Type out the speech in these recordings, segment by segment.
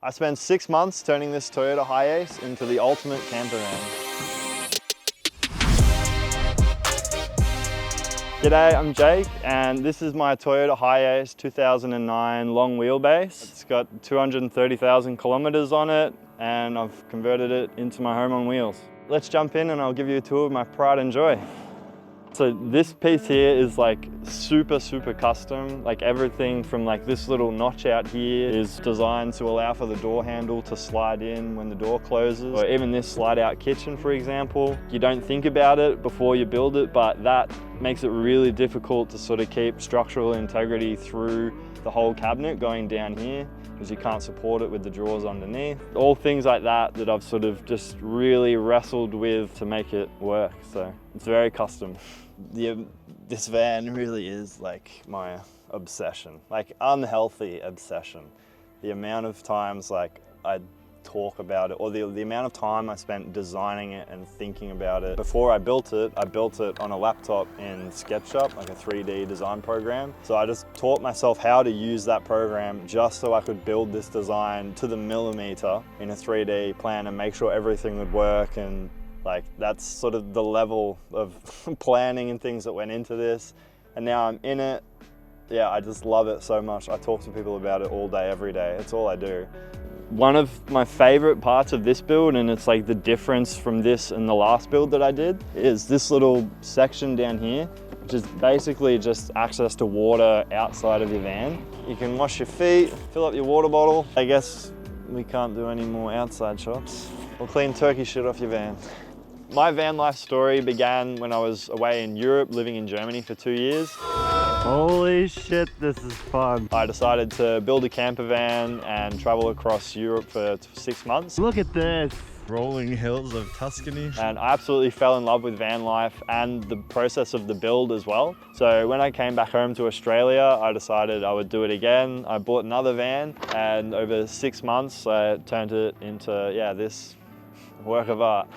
I spent 6 months turning this Toyota Hiace into the ultimate camper van. G'day, I'm Jake, and this is my Toyota Hiace 2009 long wheelbase. It's got 230,000 kilometers on it, and I've converted it into my home on wheels. Let's jump in and I'll give you a tour of my pride and joy. So this piece here is like super custom. Like everything from like this little notch out here is designed to allow for the door handle to slide in when the door closes. Or even this slide out kitchen, for example. You don't think about it before you build it, but that makes it really difficult to sort of keep structural integrity through the whole cabinet going down here, because you can't support it with the drawers underneath. All things like that that I've sort of just really wrestled with to make it work. So it's very custom. This van really is like my obsession, like unhealthy obsession. The amount of times like I talk about it, or the amount of time I spent designing it and thinking about it. Before I built it on a laptop in SketchUp, like a 3D design program. So I just taught myself how to use that program just so I could build this design to the millimeter in a 3D plan and make sure everything would work. And like that's sort of the level of planning and things that went into this. And now I'm in it. Yeah, I just love it so much. I talk to people about it all day, every day. It's all I do. One of my favorite parts of this build, and it's like the difference from this and the last build that I did, is this little section down here, which is basically just access to water outside of your van. You can wash your feet, fill up your water bottle. I guess we can't do any more outside shots. Or clean turkey shit off your van. My van life story began when I was away in Europe, living in Germany for 2 years. Holy shit, this is fun. I decided to build a camper van and travel across Europe for 6 months. Look at this. Rolling hills of Tuscany. And I absolutely fell in love with van life and the process of the build as well. So when I came back home to Australia, I decided I would do it again. I bought another van, and over 6 months, I turned it into, yeah, this work of art.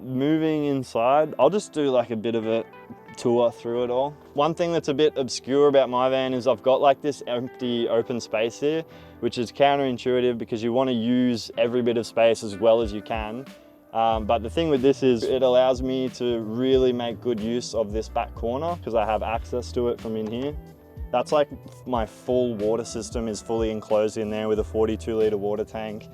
Moving inside, I'll just do like a bit of a tour through it all. One thing that's a bit obscure about my van is I've got like this empty open space here, which is counterintuitive because you want to use every bit of space as well as you can. But the thing with this is it allows me to really make good use of this back corner because I have access to it from in here. That's like my full water system is fully enclosed in there with a 42-litre water tank.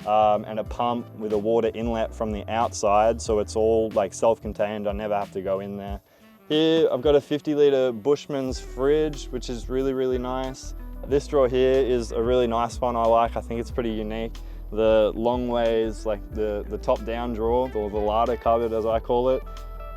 And a pump with a water inlet from the outside, so it's all like self-contained. I never have to go in there. Here I've got a 50-litre Bushman's fridge, which is really nice. This drawer here is a really nice one I like. I think it's pretty unique. The long ways, like the top-down drawer, or the larder cupboard as I call it,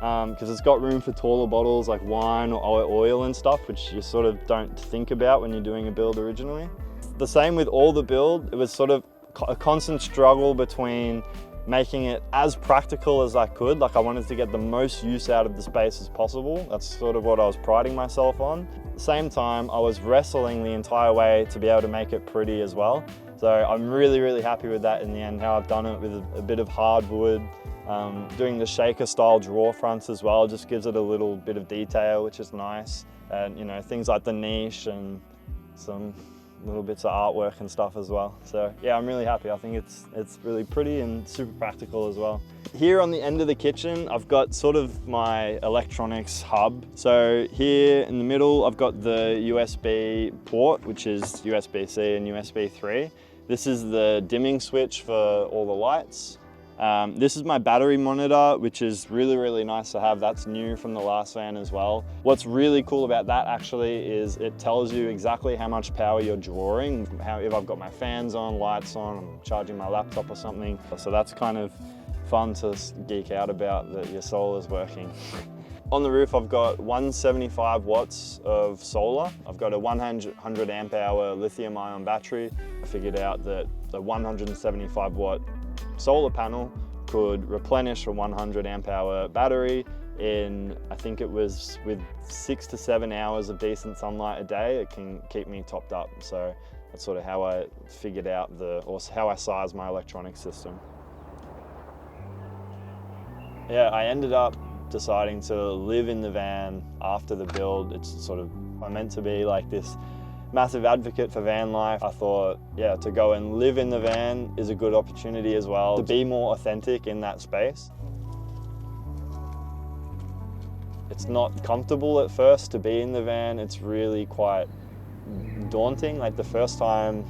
because it's got room for taller bottles like wine or oil and stuff, which you sort of don't think about when you're doing a build originally. The same with all the build. It was sort of a constant struggle between making it as practical as I could. Like I wanted to get the most use out of the space as possible. That's sort of what I was priding myself on. At the same time, I was wrestling the entire way to be able to make it pretty as well. So I'm really happy with that in the end, how I've done it with a bit of hardwood. Doing the shaker style drawer fronts as well just gives it a little bit of detail, which is nice. And you know, things like the niche and some little bits of artwork and stuff as well. So yeah, I'm really happy. I think it's really pretty and super practical as well. Here on the end of the kitchen, I've got sort of my electronics hub. So here in the middle, I've got the USB port, which is USB-C and USB 3. This is the dimming switch for all the lights. This is my battery monitor, which is really nice to have. That's new from the last van as well. What's really cool about that actually is it tells you exactly how much power you're drawing, if I've got my fans on, lights on, I'm charging my laptop or something. So that's kind of fun to geek out about, that your solar's working. On the roof, I've got 175 watts of solar. I've got a 100 amp hour lithium ion battery. I figured out that the 175 watt solar panel could replenish a 100 amp hour battery in, I think it was with 6 to 7 hours of decent sunlight a day. It can keep me topped up. So that's sort of how I figured out or how I sized my electronic system. Yeah, I ended up deciding to live in the van after the build. It's sort of meant to be like this massive advocate for van life. I thought, yeah, to go and live in the van is a good opportunity as well, to be more authentic in that space. It's not comfortable at first to be in the van. It's really quite daunting. Like the first time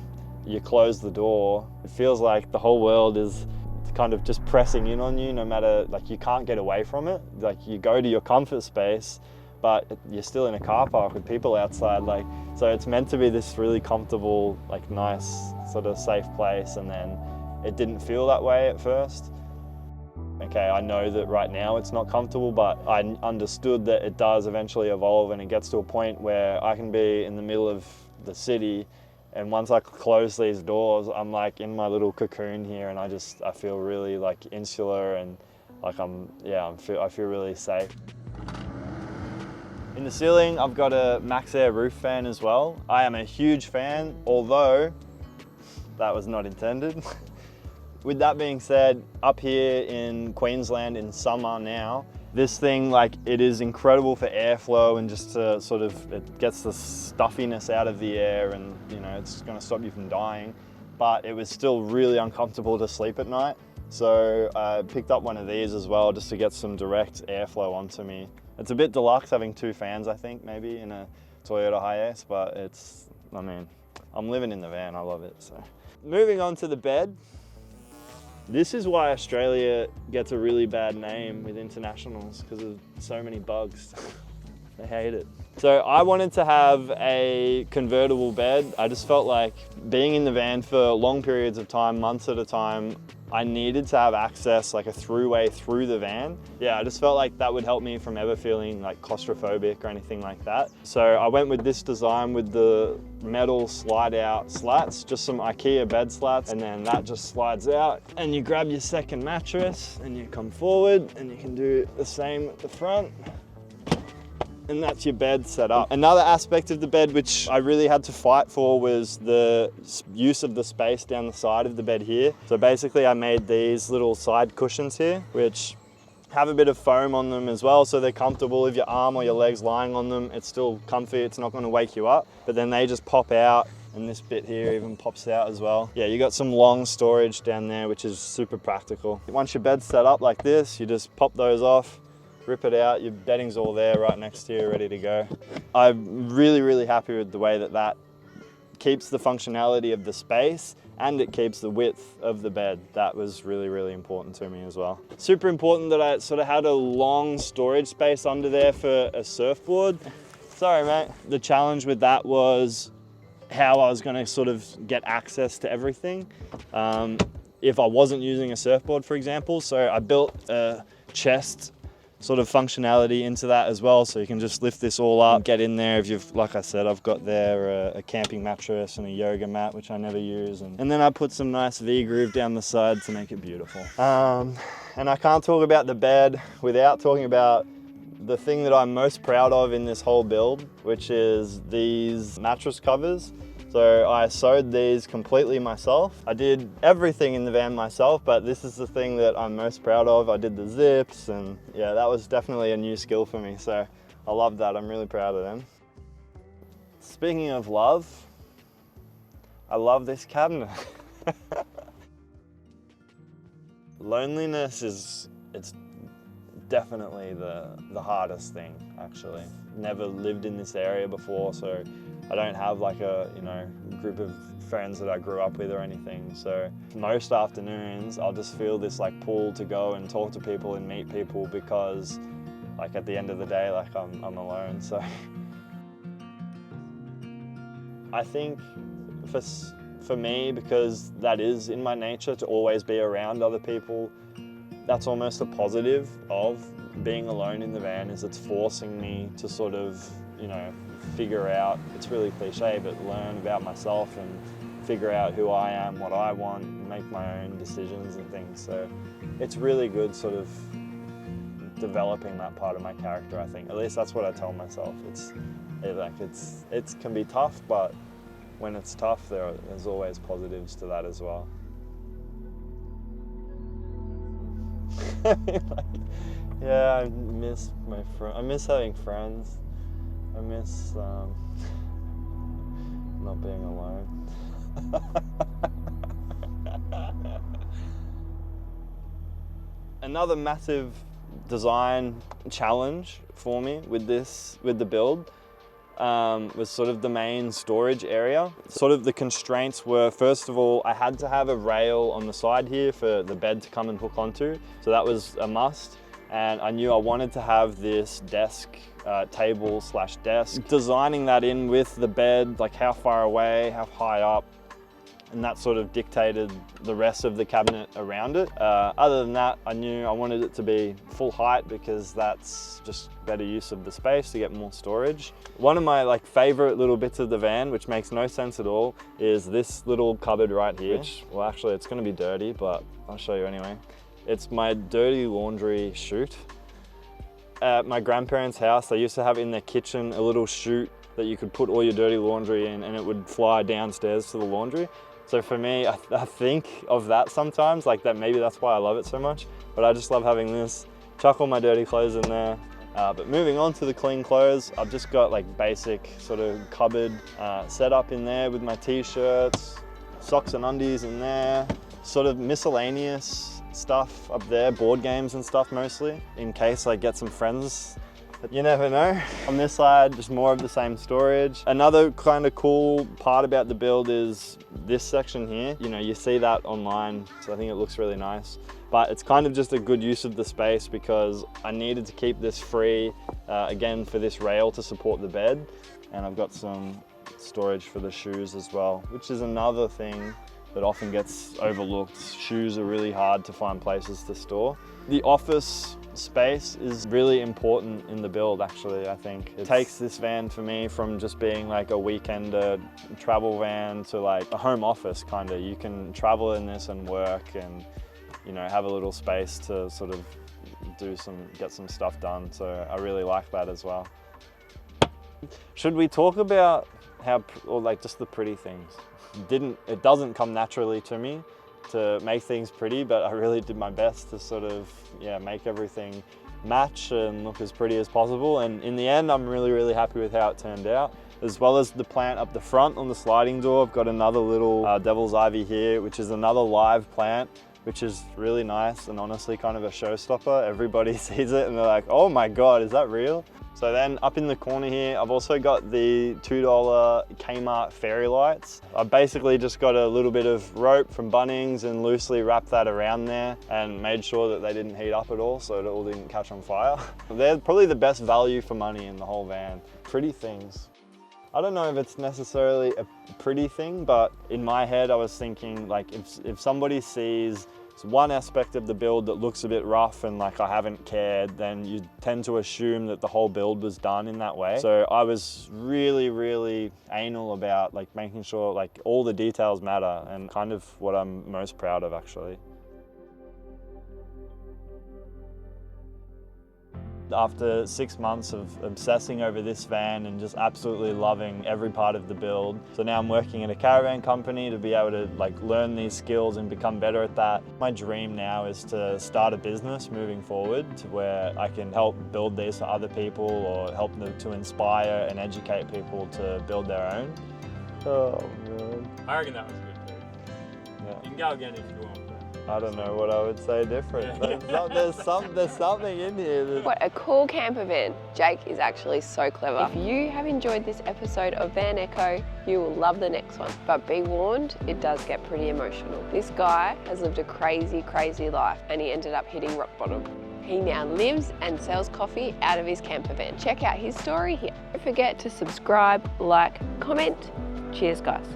you close the door, it feels like the whole world is kind of just pressing in on you, no matter, like you can't get away from it. Like you go to your comfort space, but you're still in a car park with people outside. Like, so it's meant to be this really comfortable, like nice, sort of safe place. And then it didn't feel that way at first. Okay, I know that right now it's not comfortable, but I understood that it does eventually evolve, and it gets to a point where I can be in the middle of the city, and once I close these doors, I'm like in my little cocoon here, and I feel really like insular, and like I feel really safe. In the ceiling, I've got a Max Air roof fan as well. I am a huge fan, although that was not intended. With that being said, up here in Queensland in summer now, this thing, like, it is incredible for airflow and just to sort of, it gets the stuffiness out of the air, and you know, it's gonna stop you from dying. But it was still really uncomfortable to sleep at night. So I picked up one of these as well, just to get some direct airflow onto me. It's a bit deluxe having two fans, I think, maybe in a Toyota Hiace, but it's, I mean, I'm living in the van, I love it, so. Moving on to the bed. This is why Australia gets a really bad name with internationals, because of so many bugs. They hate it. So I wanted to have a convertible bed. I just felt like being in the van for long periods of time, months at a time, I needed to have access, like a throughway through the van. Yeah, I just felt like that would help me from ever feeling like claustrophobic or anything like that. So I went with this design with the metal slide out slats, just some IKEA bed slats, and then that just slides out, and you grab your second mattress and you come forward, and you can do the same at the front. And that's your bed set up. Another aspect of the bed which I really had to fight for was the use of the space down the side of the bed here. So basically I made these little side cushions here, which have a bit of foam on them as well, so they're comfortable. If your arm or your leg's lying on them, it's still comfy, it's not gonna wake you up. But then they just pop out, and this bit here even pops out as well. Yeah, you got some long storage down there, which is super practical. Once your bed's set up like this, you just pop those off, rip it out, your bedding's all there right next to you, ready to go. I'm really, really happy with the way that that keeps the functionality of the space, and it keeps the width of the bed. That was really, really important to me as well. Super important that I sort of had a long storage space under there for a surfboard. Sorry, mate. The challenge with that was how I was gonna sort of get access to everything. If I wasn't using a surfboard, for example. So I built a chest sort of functionality into that as well, so you can just lift this all up, get in there. If you've, like I said, I've got there a camping mattress and a yoga mat, which I never use, and then I put some nice V-groove down the side to make it beautiful. And I can't talk about the bed without talking about the thing that I'm most proud of in this whole build, which is these mattress covers. So I sewed these completely myself. I did everything in the van myself, but this is the thing that I'm most proud of. I did the zips, and yeah, that was definitely a new skill for me. So I love that, I'm really proud of them. Speaking of love, I love this cabinet. Loneliness it's definitely the hardest thing, actually. Never lived in this area before, so I don't have like a, you know, group of friends that I grew up with or anything. So most afternoons I'll just feel this like pull to go and talk to people and meet people, because like at the end of the day, like I'm alone. So I think for me, because that is in my nature to always be around other people, that's almost a positive of being alone in the van, is it's forcing me to sort of, you know, figure out, it's really cliche, but learn about myself and figure out who I am, what I want, make my own decisions and things. So it's really good sort of developing that part of my character, I think. At least that's what I tell myself. It can be tough, but when it's tough, there's always positives to that as well. Yeah, I miss I miss having friends. I miss not being alone. Another massive design challenge for me with the build was sort of the main storage area. Sort of the constraints were, first of all, I had to have a rail on the side here for the bed to come and hook onto. So that was a must. And I knew I wanted to have this desk, table slash desk. Designing that in with the bed, like how far away, how high up, and that sort of dictated the rest of the cabinet around it. Other than that, I knew I wanted it to be full height because that's just better use of the space to get more storage. One of my favorite little bits of the van, which makes no sense at all, is this little cupboard right here. Which, well, actually it's gonna be dirty, but I'll show you anyway. It's my dirty laundry chute. At my grandparents' house, they used to have in their kitchen a little chute that you could put all your dirty laundry in and it would fly downstairs to the laundry. So for me, I think of that sometimes, that maybe that's why I love it so much, but I just love having this, chuck all my dirty clothes in there. But moving on to the clean clothes, I've just got basic sort of cupboard set up in there with my t-shirts, socks and undies in there, sort of miscellaneous stuff up there, board games and stuff mostly, in case I get some friends. You never know. On this side, just more of the same storage. Another kind of cool part about the build is this section here. You know, you see that online, so I think it looks really nice. But it's kind of just a good use of the space because I needed to keep this free, again, for this rail to support the bed. And I've got some storage for the shoes as well, which is another thing that often gets overlooked. Shoes are really hard to find places to store. The office space is really important in the build, actually. I think it takes this van for me from just being a weekender travel van to a home office kind of. You can travel in this and work and, you know, have a little space to sort of get some stuff done. So I really like that as well. Should we talk about just the pretty things? It doesn't come naturally to me to make things pretty, but I really did my best to sort of, make everything match and look as pretty as possible. And in the end, I'm really, really happy with how it turned out. As well as the plant up the front on the sliding door, I've got another little devil's ivy here, which is another live plant, which is really nice and honestly kind of a showstopper. Everybody sees it and they're like, oh my God, is that real? So then up in the corner here, I've also got the $2 Kmart fairy lights. I basically just got a little bit of rope from Bunnings and loosely wrapped that around there and made sure that they didn't heat up at all so it all didn't catch on fire. They're probably the best value for money in the whole van. Pretty things. I don't know if it's necessarily a pretty thing, but in my head I was thinking if somebody sees one aspect of the build that looks a bit rough and I haven't cared, then you tend to assume that the whole build was done in that way. So I was really, really anal about making sure all the details matter, and kind of what I'm most proud of, actually. After 6 months of obsessing over this van and just absolutely loving every part of the build. So now I'm working in a caravan company to be able to learn these skills and become better at that. My dream now is to start a business moving forward to where I can help build these for other people or help them to inspire and educate people to build their own. Oh man. I reckon that was good too. Yeah. You can go again if you want. I don't know what I would say different. There's something in here. What a cool camper van. Jake is actually so clever. If you have enjoyed this episode of VanEcho, you will love the next one. But be warned, it does get pretty emotional. This guy has lived a crazy, crazy life and he ended up hitting rock bottom. He now lives and sells coffee out of his camper van. Check out his story here. Don't forget to subscribe, like, comment. Cheers, guys.